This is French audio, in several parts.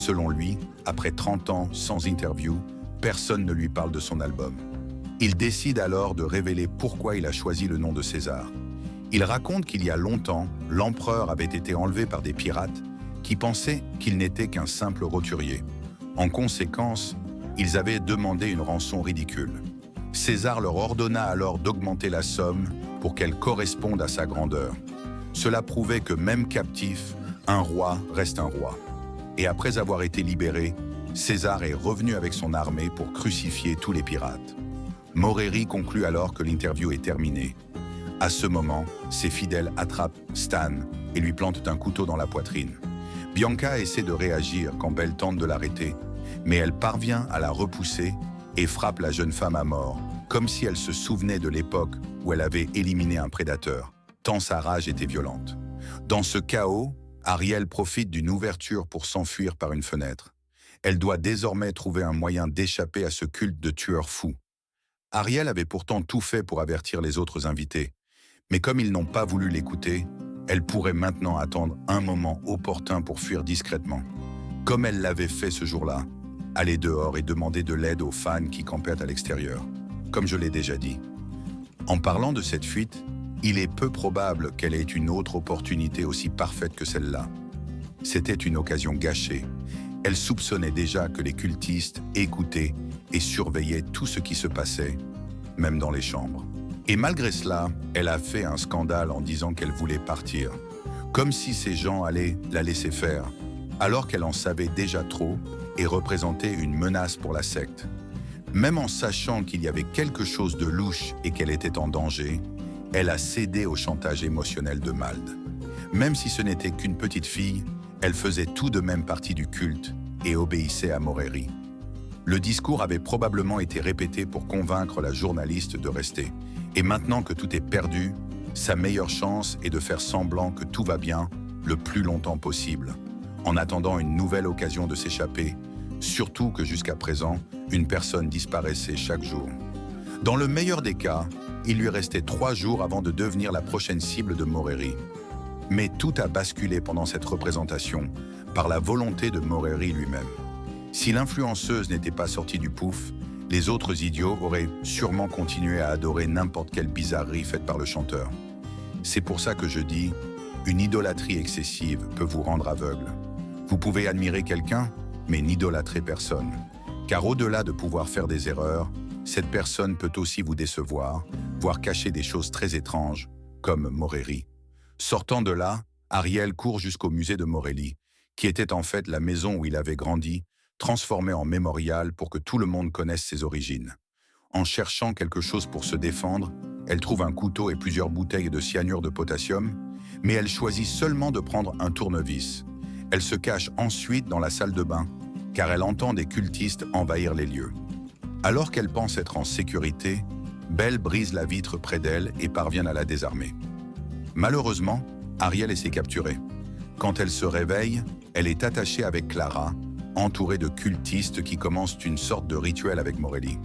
Selon lui, après 30 ans sans interview, personne ne lui parle de son album. Il décide alors de révéler pourquoi il a choisi le nom de César. Il raconte qu'il y a longtemps, l'empereur avait été enlevé par des pirates qui pensaient qu'il n'était qu'un simple roturier. En conséquence, ils avaient demandé une rançon ridicule. César leur ordonna alors d'augmenter la somme pour qu'elle corresponde à sa grandeur. Cela prouvait que même captif, un roi reste un roi. Et après avoir été libéré, César est revenu avec son armée pour crucifier tous les pirates. Moreri conclut alors que l'interview est terminée. À ce moment, ses fidèles attrapent Stan et lui plantent un couteau dans la poitrine. Bianca essaie de réagir quand Belle tente de l'arrêter, mais elle parvient à la repousser et frappe la jeune femme à mort, comme si elle se souvenait de l'époque où elle avait éliminé un prédateur, tant sa rage était violente. Dans ce chaos, Ariel profite d'une ouverture pour s'enfuir par une fenêtre. Elle doit désormais trouver un moyen d'échapper à ce culte de tueurs fous. Ariel avait pourtant tout fait pour avertir les autres invités, mais comme ils n'ont pas voulu l'écouter, elle pourrait maintenant attendre un moment opportun pour fuir discrètement. Comme elle l'avait fait ce jour-là, aller dehors et demander de l'aide aux fans qui campaient à l'extérieur, comme je l'ai déjà dit. En parlant de cette fuite, il est peu probable qu'elle ait une autre opportunité aussi parfaite que celle-là. C'était une occasion gâchée. Elle soupçonnait déjà que les cultistes écoutaient et surveillaient tout ce qui se passait, même dans les chambres. Et malgré cela, elle a fait un scandale en disant qu'elle voulait partir, comme si ces gens allaient la laisser faire, alors qu'elle en savait déjà trop et représentait une menace pour la secte. Même en sachant qu'il y avait quelque chose de louche et qu'elle était en danger, elle a cédé au chantage émotionnel de Mald. Même si ce n'était qu'une petite fille, elle faisait tout de même partie du culte et obéissait à Moreri. Le discours avait probablement été répété pour convaincre la journaliste de rester. Et maintenant que tout est perdu, sa meilleure chance est de faire semblant que tout va bien le plus longtemps possible, en attendant une nouvelle occasion de s'échapper, surtout que jusqu'à présent, une personne disparaissait chaque jour. Dans le meilleur des cas, il lui restait 3 jours avant de devenir la prochaine cible de Moreri. Mais tout a basculé pendant cette représentation par la volonté de Moreri lui-même. Si l'influenceuse n'était pas sortie du pouf, les autres idiots auraient sûrement continué à adorer n'importe quelle bizarrerie faite par le chanteur. C'est pour ça que je dis, une idolâtrie excessive peut vous rendre aveugle. Vous pouvez admirer quelqu'un, mais n'idolâtrez personne. Car au-delà de pouvoir faire des erreurs, cette personne peut aussi vous décevoir, voire cacher des choses très étranges, comme Moreri. Sortant de là, Ariel court jusqu'au musée de Morelli, qui était en fait la maison où il avait grandi, transformée en mémorial pour que tout le monde connaisse ses origines. En cherchant quelque chose pour se défendre, elle trouve un couteau et plusieurs bouteilles de cyanure de potassium, mais elle choisit seulement de prendre un tournevis. Elle se cache ensuite dans la salle de bain, car elle entend des cultistes envahir les lieux. Alors qu'elle pense être en sécurité, Belle brise la vitre près d'elle et parvient à la désarmer. Malheureusement, Ariel essaie capturée. Quand elle se réveille, elle est attachée avec Clara, entourée de cultistes qui commencent une sorte de rituel avec Morelli.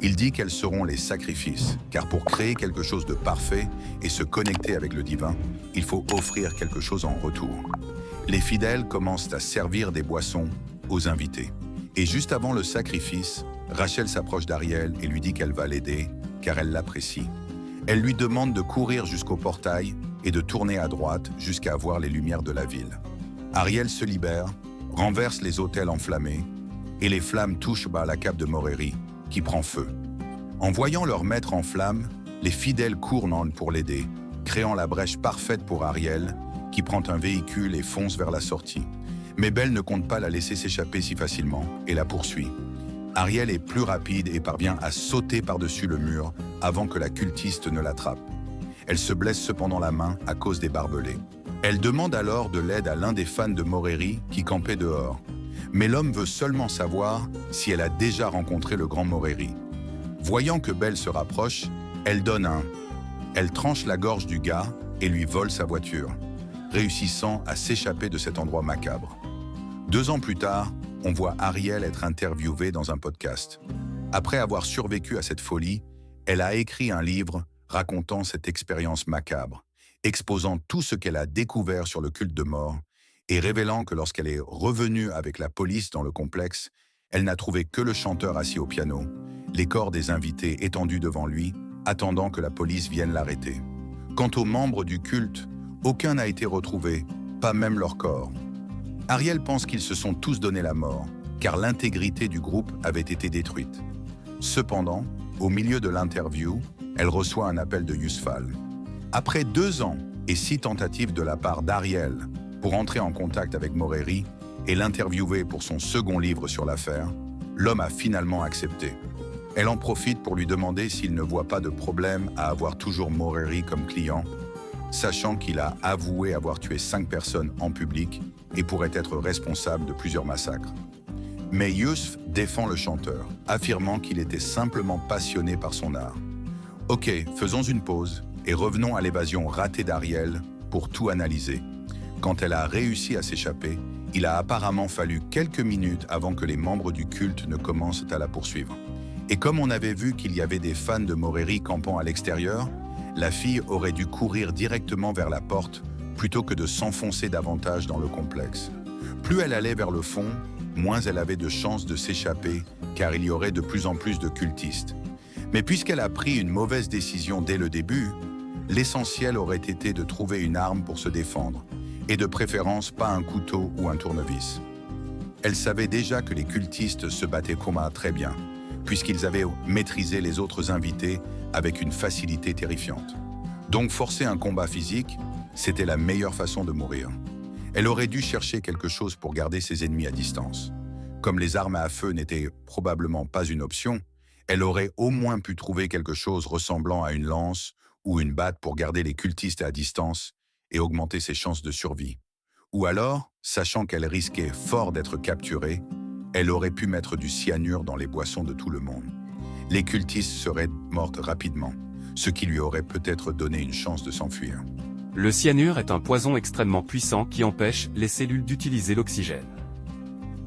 Il dit qu'elles seront les sacrifices, car pour créer quelque chose de parfait et se connecter avec le divin, il faut offrir quelque chose en retour. Les fidèles commencent à servir des boissons aux invités. Et juste avant le sacrifice, Rachel s'approche d'Ariel et lui dit qu'elle va l'aider, car elle l'apprécie. Elle lui demande de courir jusqu'au portail et de tourner à droite jusqu'à voir les lumières de la ville. Ariel se libère, renverse les autels enflammés, et les flammes touchent la cape de Moreri, qui prend feu. En voyant leur maître en flammes, les fidèles courent pour l'aider, créant la brèche parfaite pour Ariel, qui prend un véhicule et fonce vers la sortie. Mais Belle ne compte pas la laisser s'échapper si facilement et la poursuit. Ariel est plus rapide et parvient à sauter par-dessus le mur avant que la cultiste ne l'attrape. Elle se blesse cependant la main à cause des barbelés. Elle demande alors de l'aide à l'un des fans de Moreri qui campait dehors. Mais l'homme veut seulement savoir si elle a déjà rencontré le grand Moreri. Voyant que Belle se rapproche, elle donne un. Elle tranche la gorge du gars et lui vole sa voiture, réussissant à s'échapper de cet endroit macabre. 2 ans plus tard, on voit Ariel être interviewée dans un podcast. Après avoir survécu à cette folie, elle a écrit un livre racontant cette expérience macabre, exposant tout ce qu'elle a découvert sur le culte de mort et révélant que lorsqu'elle est revenue avec la police dans le complexe, elle n'a trouvé que le chanteur assis au piano, les corps des invités étendus devant lui, attendant que la police vienne l'arrêter. Quant aux membres du culte, aucun n'a été retrouvé, pas même leur corps. Ariel pense qu'ils se sont tous donné la mort, car l'intégrité du groupe avait été détruite. Cependant, au milieu de l'interview, elle reçoit un appel de Yusfal. Après 2 ans et 6 tentatives de la part d'Ariel pour entrer en contact avec Moreri et l'interviewer pour son second livre sur l'affaire, l'homme a finalement accepté. Elle en profite pour lui demander s'il ne voit pas de problème à avoir toujours Moreri comme client, sachant qu'il a avoué avoir tué 5 personnes en public et pourrait être responsable de plusieurs massacres. Mais Yusf défend le chanteur, affirmant qu'il était simplement passionné par son art. Ok, faisons une pause et revenons à l'évasion ratée d'Ariel pour tout analyser. Quand elle a réussi à s'échapper, il a apparemment fallu quelques minutes avant que les membres du culte ne commencent à la poursuivre. Et comme on avait vu qu'il y avait des fans de Moreri campant à l'extérieur, la fille aurait dû courir directement vers la porte plutôt que de s'enfoncer davantage dans le complexe. Plus elle allait vers le fond, moins elle avait de chances de s'échapper, car il y aurait de plus en plus de cultistes. Mais puisqu'elle a pris une mauvaise décision dès le début, l'essentiel aurait été de trouver une arme pour se défendre, et de préférence pas un couteau ou un tournevis. Elle savait déjà que les cultistes se battaient combat très bien, puisqu'ils avaient maîtrisé les autres invités avec une facilité terrifiante. Donc forcer un combat physique, c'était la meilleure façon de mourir. Elle aurait dû chercher quelque chose pour garder ses ennemis à distance. Comme les armes à feu n'étaient probablement pas une option, elle aurait au moins pu trouver quelque chose ressemblant à une lance ou une batte pour garder les cultistes à distance et augmenter ses chances de survie. Ou alors, sachant qu'elle risquait fort d'être capturée, elle aurait pu mettre du cyanure dans les boissons de tout le monde. Les cultistes seraient mortes rapidement, ce qui lui aurait peut-être donné une chance de s'enfuir. Le cyanure est un poison extrêmement puissant qui empêche les cellules d'utiliser l'oxygène.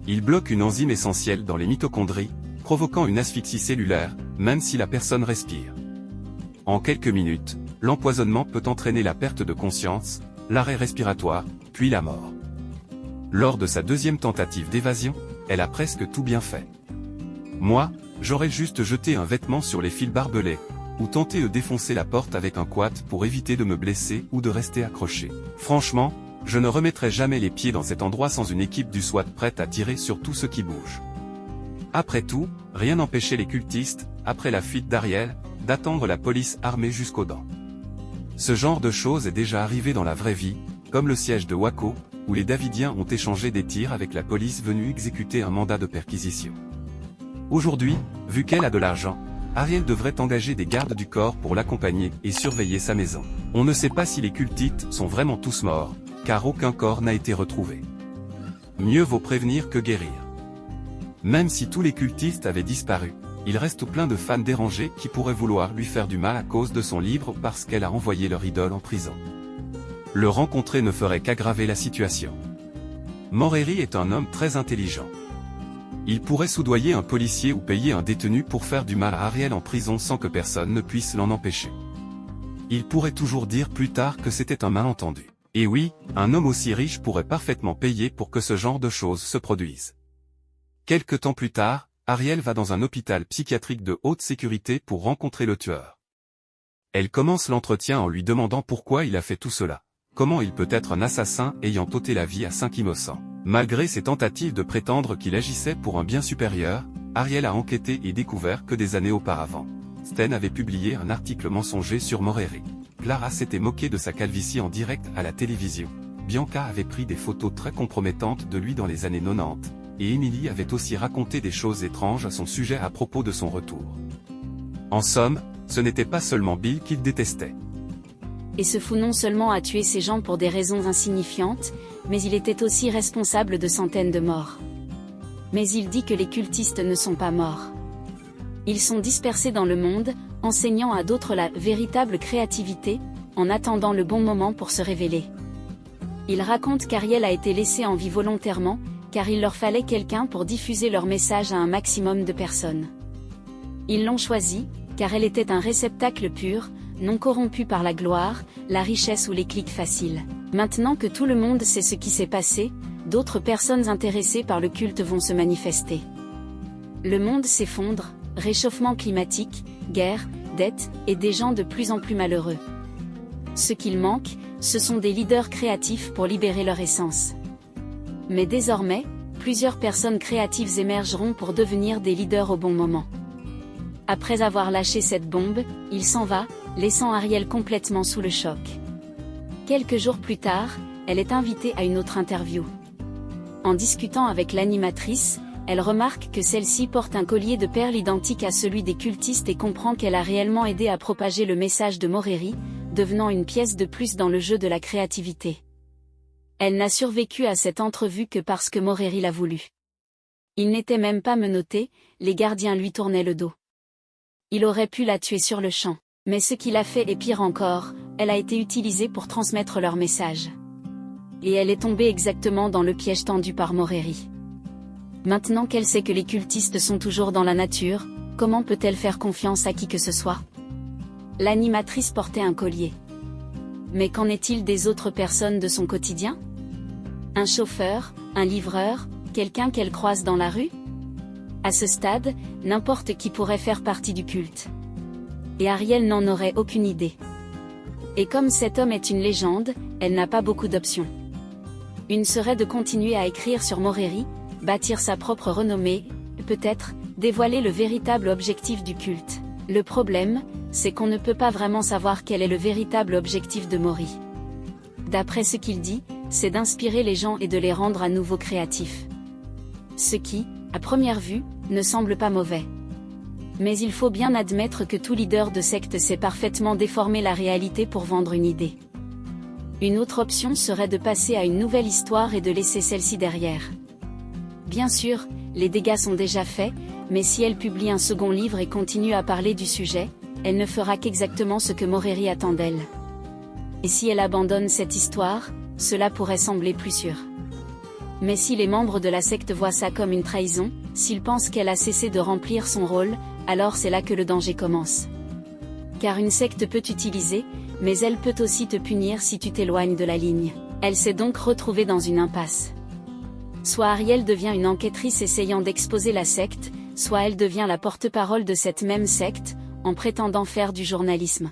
Il bloque une enzyme essentielle dans les mitochondries, provoquant une asphyxie cellulaire, même si la personne respire. En quelques minutes, l'empoisonnement peut entraîner la perte de conscience, l'arrêt respiratoire, puis la mort. Lors de sa deuxième tentative d'évasion, elle a presque tout bien fait. Moi, j'aurais juste jeté un vêtement sur les fils barbelés, ou tenté de défoncer la porte avec un quad pour éviter de me blesser ou de rester accroché. Franchement, je ne remettrai jamais les pieds dans cet endroit sans une équipe du SWAT prête à tirer sur tout ce qui bouge. Après tout, rien n'empêchait les cultistes, après la fuite d'Ariel, d'attendre la police armée jusqu'aux dents. Ce genre de choses est déjà arrivé dans la vraie vie, comme le siège de Waco, où les Davidiens ont échangé des tirs avec la police venue exécuter un mandat de perquisition. Aujourd'hui, vu qu'elle a de l'argent, Ariel devrait engager des gardes du corps pour l'accompagner et surveiller sa maison. On ne sait pas si les cultistes sont vraiment tous morts, car aucun corps n'a été retrouvé. Mieux vaut prévenir que guérir. Même si tous les cultistes avaient disparu, il reste plein de fans dérangés qui pourraient vouloir lui faire du mal à cause de son livre parce qu'elle a envoyé leur idole en prison. Le rencontrer ne ferait qu'aggraver la situation. Moreri est un homme très intelligent. Il pourrait soudoyer un policier ou payer un détenu pour faire du mal à Ariel en prison sans que personne ne puisse l'en empêcher. Il pourrait toujours dire plus tard que c'était un malentendu. Et oui, un homme aussi riche pourrait parfaitement payer pour que ce genre de choses se produisent. Quelque temps plus tard, Ariel va dans un hôpital psychiatrique de haute sécurité pour rencontrer le tueur. Elle commence l'entretien en lui demandant pourquoi il a fait tout cela. Comment il peut être un assassin ayant ôté la vie à 5 innocents? Malgré ses tentatives de prétendre qu'il agissait pour un bien supérieur, Ariel a enquêté et découvert que des années auparavant, Sten avait publié un article mensonger sur Moreri. Clara s'était moquée de sa calvitie en direct à la télévision. Bianca avait pris des photos très compromettantes de lui dans les années 90, et Emily avait aussi raconté des choses étranges à son sujet à propos de son retour. En somme, ce n'était pas seulement Bill qu'il détestait. Et ce fou non seulement a tué ces gens pour des raisons insignifiantes, mais il était aussi responsable de centaines de morts. Mais il dit que les cultistes ne sont pas morts. Ils sont dispersés dans le monde, enseignant à d'autres la véritable créativité, en attendant le bon moment pour se révéler. Il raconte qu'Ariel a été laissée en vie volontairement, car il leur fallait quelqu'un pour diffuser leur message à un maximum de personnes. Ils l'ont choisie, car elle était un réceptacle pur, non corrompu par la gloire, la richesse ou les clics faciles. Maintenant que tout le monde sait ce qui s'est passé, d'autres personnes intéressées par le culte vont se manifester. Le monde s'effondre, réchauffement climatique, guerre, dettes, et des gens de plus en plus malheureux. Ce qu'il manque, ce sont des leaders créatifs pour libérer leur essence. Mais désormais, plusieurs personnes créatives émergeront pour devenir des leaders au bon moment. Après avoir lâché cette bombe, il s'en va, laissant Ariel complètement sous le choc. Quelques jours plus tard, elle est invitée à une autre interview. En discutant avec l'animatrice, elle remarque que celle-ci porte un collier de perles identique à celui des cultistes et comprend qu'elle a réellement aidé à propager le message de Moreri, devenant une pièce de plus dans le jeu de la créativité. Elle n'a survécu à cette entrevue que parce que Moreri l'a voulu. Il n'était même pas menotté, les gardiens lui tournaient le dos. Il aurait pu la tuer sur le champ, mais ce qu'il a fait est pire encore, elle a été utilisée pour transmettre leur message. Et elle est tombée exactement dans le piège tendu par Moreri. Maintenant qu'elle sait que les cultistes sont toujours dans la nature, comment peut-elle faire confiance à qui que ce soit? L'animatrice portait un collier. Mais qu'en est-il des autres personnes de son quotidien? Un chauffeur, un livreur, quelqu'un qu'elle croise dans la rue? À ce stade, n'importe qui pourrait faire partie du culte. Et Ariel n'en aurait aucune idée. Et comme cet homme est une légende, elle n'a pas beaucoup d'options. Une serait de continuer à écrire sur Moreri, bâtir sa propre renommée, peut-être, dévoiler le véritable objectif du culte. Le problème, c'est qu'on ne peut pas vraiment savoir quel est le véritable objectif de Mori. D'après ce qu'il dit, c'est d'inspirer les gens et de les rendre à nouveau créatifs. Ce qui, à première vue, ne semble pas mauvais. Mais il faut bien admettre que tout leader de secte sait parfaitement déformer la réalité pour vendre une idée. Une autre option serait de passer à une nouvelle histoire et de laisser celle-ci derrière. Bien sûr, les dégâts sont déjà faits, mais si elle publie un second livre et continue à parler du sujet, elle ne fera qu'exactement ce que Moreri attend d'elle. Et si elle abandonne cette histoire, cela pourrait sembler plus sûr. Mais si les membres de la secte voient ça comme une trahison, s'ils pensent qu'elle a cessé de remplir son rôle, alors c'est là que le danger commence. Car une secte peut t'utiliser, mais elle peut aussi te punir si tu t'éloignes de la ligne. Elle s'est donc retrouvée dans une impasse. Soit Ariel devient une enquêtrice essayant d'exposer la secte, soit elle devient la porte-parole de cette même secte, en prétendant faire du journalisme.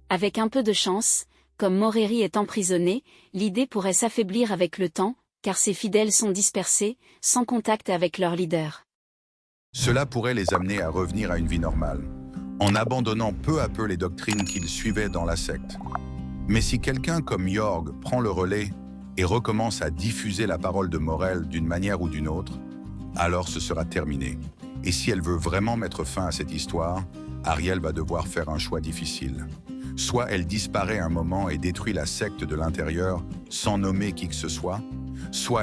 Avec un peu de chance, comme Moreri est emprisonné, l'idée pourrait s'affaiblir avec le temps, car ses fidèles sont dispersés, sans contact avec leur leader. Cela pourrait les amener à revenir à une vie normale, en abandonnant peu à peu les doctrines qu'ils suivaient dans la secte. Mais si quelqu'un comme Jorg prend le relais et recommence à diffuser la parole de Morel d'une manière ou d'une autre, alors ce sera terminé. Et si elle veut vraiment mettre fin à cette histoire, Ariel va devoir faire un choix difficile. Soit elle disparaît un moment et détruit la secte de l'intérieur sans nommer qui que ce soit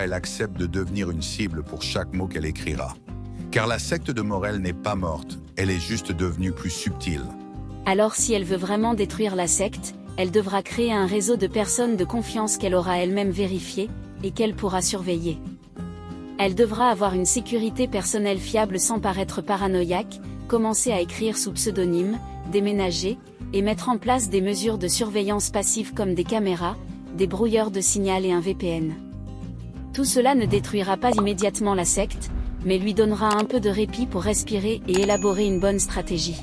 elle accepte de devenir une cible pour chaque mot qu'elle écrira. Car la secte de Morel n'est pas morte, elle est juste devenue plus subtile. Alors si elle veut vraiment détruire la secte, elle devra créer un réseau de personnes de confiance qu'elle aura elle-même vérifié, et qu'elle pourra surveiller. Elle devra avoir une sécurité personnelle fiable sans paraître paranoïaque, commencer à écrire sous pseudonyme, déménager, et mettre en place des mesures de surveillance passive comme des caméras, des brouilleurs de signal et un VPN. Tout cela ne détruira pas immédiatement la secte, mais lui donnera un peu de répit pour respirer et élaborer une bonne stratégie.